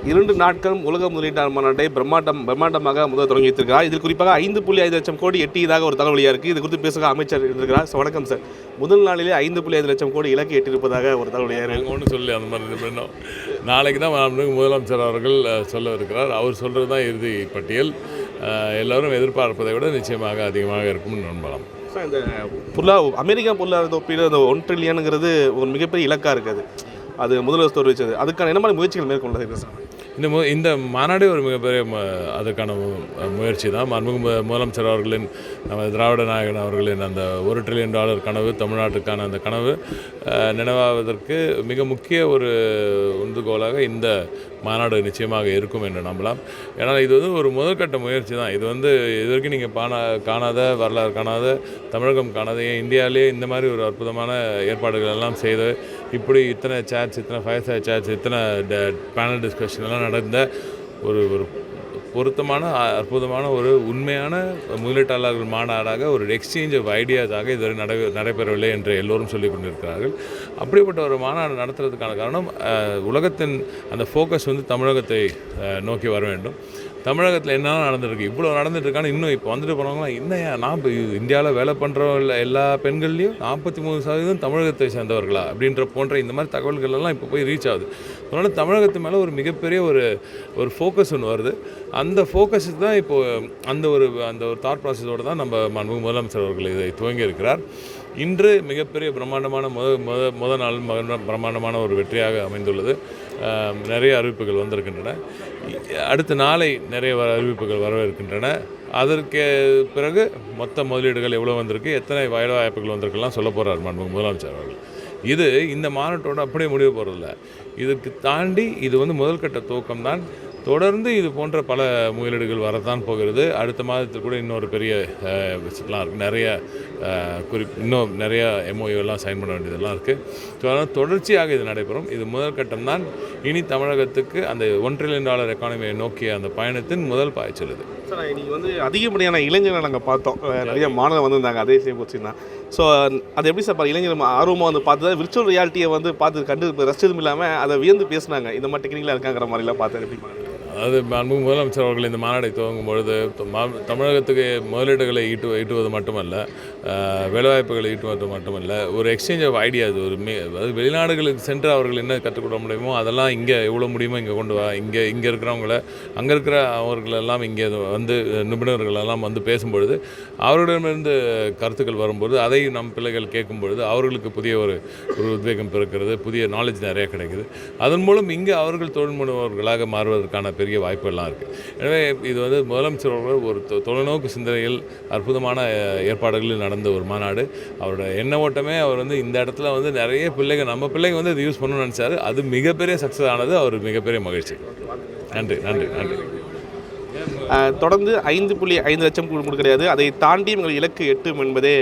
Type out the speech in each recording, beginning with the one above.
2 நாட்கள் உலக முதலீட்டாளர் மாநாட்டை பிரம்மாண்டமாக முதல் தொடங்கி வைத்திருக்கிறார். இதில் குறிப்பாக 5.5 லட்சம் கோடி எட்டியதாக ஒரு தகவலியாக இருக்குது. இது குறித்து பேசுகிற அமைச்சர் இருக்கிறார். வணக்கம் சார். முதல் நாளிலே 5.5 லட்சம் கோடி இலக்கு எட்டியிருப்பதாக ஒரு தகவலியாக இருக்குது. ஒன்றும் சொல்லி அந்த மாதிரி பண்ணோம். நாளைக்கு தான் முதலமைச்சர் அவர்கள் சொல்ல இருக்கிறார். அவர் சொல்கிறது தான் இறுதி பட்டியல். எல்லோரும் எதிர்பார்ப்பதை விட நிச்சயமாக அதிகமாக இருக்கும்னு நம்பலாம். சார், இந்த அமெரிக்கா பொருளாதார ஒப்பீடு அந்த 1 ட்ரில்லியனுங்கிறது ஒரு மிகப்பெரிய இலக்காக இருக்குது. அது முதலமைச்சர் தெரிவித்தது. அதுக்கான என்ன மாதிரி முயற்சிகள் மேற்கொண்டது சார்? இந்த மாநாடே ஒரு மிகப்பெரிய அதுக்கான முயற்சி தான். முதலமைச்சர் அவர்களின் திராவிட நாயகன் அவர்களின் அந்த $1 ட்ரில்லியன் கனவு, தமிழ்நாட்டுக்கான அந்த கனவு நினைவாவதற்கு மிக முக்கிய ஒரு உந்துகோலாக இந்த மாநாடு நிச்சயமாக இருக்கும் என்று நம்பலாம். ஏன்னா இது ஒரு முதற்கட்ட முயற்சி தான். இது இது வரைக்கும் நீங்கள் காணாத வரலாறு காணாத, தமிழகம் காணாத, இந்தியாவிலே இந்த மாதிரி ஒரு அற்புதமான ஏற்பாடுகள் எல்லாம் செய்து இப்படி இத்தனை சேட்ஸ், இத்தனை 5 ஸ்டார் சேட்ஸ், இத்தனை பேனல் டிஸ்கஷன் எல்லாம் நடந்த ஒரு பொருத்தமான அற்புதமான ஒரு உண்மையான முதலீட்டாளர்கள் மாநாடாக ஒரு எக்ஸ்சேஞ்ச் ஆஃப் ஐடியாஸாக இதுவரை நடைபெறவில்லை என்று எல்லோரும் சொல்லிக் கொண்டிருக்கிறார்கள். அப்படிப்பட்ட ஒரு மாநாடு நடத்துறதுக்கான காரணம் உலகத்தின் அந்த ஃபோக்கஸ் தமிழகத்தை நோக்கி வர வேண்டும். தமிழகத்தில் என்னென்ன நடந்துருக்கு, இவ்வளோ நடந்துட்டுருக்கான்னு இன்னும் இப்போ வந்துட்டு போனவங்களாம் இன்னையா நான் இந்தியாவில் வேலை பண்ணுற எல்லா பெண்கள்லேயும் 43% தமிழகத்தை சேர்ந்தவர்களா அப்படின்ற போன்ற இந்த மாதிரி தகவல்கள் எல்லாம் இப்போ போய் ரீச் ஆகுது. அதனால் தமிழகத்து மேலே ஒரு மிகப்பெரிய ஒரு ஃபோக்கஸ் ஒன்று வருது. அந்த ஃபோக்கஸுக்கு தான் இப்போது அந்த ஒரு தாட் ப்ராசஸோடு தான் நம்ம முதலமைச்சர் அவர்கள் இதை துவங்கி இருக்கிறார். இன்று மிகப்பெரிய பிரம்மாண்டமான முதல் நாள் பிரம்மாண்டமான ஒரு வெற்றியாக அமைந்துள்ளது. நிறைய அறிவிப்புகள் வந்திருக்கின்றன. அடுத்த நாளை நிறைய அறிவிப்புகள் வரவிருக்கின்றன. அதற்கு பிறகு மொத்த முதலீடுகள் எவ்வளோ வந்திருக்கு, எத்தனை வேலை வாய்ப்புகள் வந்திருக்குலாம் சொல்ல போகிறார் முதலமைச்சர் அவர்கள். இது இந்த மாநாட்டோடு அப்படியே முடிவு போகிறதில்ல. இதுக்கு தாண்டி இது முதல் கட்ட துவக்கம்தான். தொடர்ந்து இது போன்ற பல முதலீடுகள் வரத்தான் போகிறது. அடுத்த மாதத்தில் கூட இன்னொரு பெரிய விஷயம்லாம் இருக்குது. இன்னும் நிறைய MOU எல்லாம் சைன் பண்ண வேண்டியதெல்லாம் இருக்குது. ஸோ அதனால் தொடர்ச்சியாக இது நடைபெறும். இது முதல் கட்டம் தான். இனி தமிழகத்துக்கு அந்த $1 ட்ரில்லியன் எக்கானமியை நோக்கிய அந்த பயணத்தின் முதல் பாய்ச்சல் இது. சார், இன்றைக்கி அதிகப்படியான இளைஞர்களை நாங்கள் பார்த்தோம். நிறைய மாணவர்கள் வந்திருந்தாங்க. அதே சேம் போச்சு தான். ஸோ அது எப்படி சார் இளைஞர் ஆர்வமாக பார்த்து விர்ச்சுவல் ரியாலிட்டியை பார்த்து ரசிச்சதும் இல்லாமல் அதை வியந்து பேசினாங்க. இந்த மாதிரி டெக்னிக்கலாக இருக்காங்கிற மாதிரிலாம் பார்த்து எப்படி அது முதலமைச்சர் அவர்கள் இந்த மாநாடை துவங்கும் பொழுது தமிழகத்துக்கு முதலீடுகளை ஈட்டுவது மட்டுமல்ல, வேலைவாய்ப்புகளை ஈட்டுவது மட்டுமல்ல, ஒரு எக்ஸ்சேஞ்ச் ஆஃப் ஐடியா. அது வெளிநாடுகளுக்கு சென்று அவர்கள் என்ன கற்றுக்கொள்ள முடியுமோ அதெல்லாம் இங்கே எவ்வளோ முடியுமோ இங்கே கொண்டு வா. இங்கே இருக்கிறவங்கள அங்கே இருக்கிற அவர்களெல்லாம் இங்கே நிபுணர்கள் எல்லாம் பேசும்பொழுது அவர்களிடமிருந்து கருத்துக்கள் வரும்பொழுது அதை நம் பிள்ளைகள் கேட்கும் பொழுது அவர்களுக்கு புதிய ஒரு உத்வேகம் பிறக்கிறது. புதிய நாலேஜ் நிறைய கிடைக்குது. அதன் மூலம் இங்கே அவர்கள் தொழில் முனைவோர்களாக மாறுவதற்கான பெரிய வாய்ப்புகள்லாம் இருக்குது. எனவே இது முதலமைச்சர் அவர்கள் ஒரு தொலைநோக்கு சிந்தனையில் அற்புதமான ஏற்பாடுகளில் நடந்த ஒரு மாநாடு. அவரோட எண்ண ஓட்டமே அவர் இந்த இடத்துல நிறைய நம்ம பிள்ளைங்க இது யூஸ் பண்ணணும்னு நினச்சாரு. அது மிகப்பெரிய சக்ஸஸ் ஆனது. அவர் மிகப்பெரிய மகிழ்ச்சி. நன்றி நன்றி நன்றி. தொடர்ந்து 5.5 லட்சம் கிடையாது, அதை தாண்டி எங்கள் இலக்கு எட்டும் என்பதே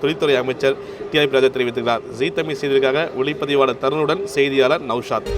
தொழில்துறை அமைச்சர் TRP ராஜா தெரிவித்திருக்கிறார். ஜீ தமிழ் செய்திகளுக்காக ஒளிப்பதிவாளர் தருணுடன் செய்தியாளர் நௌஷாத்.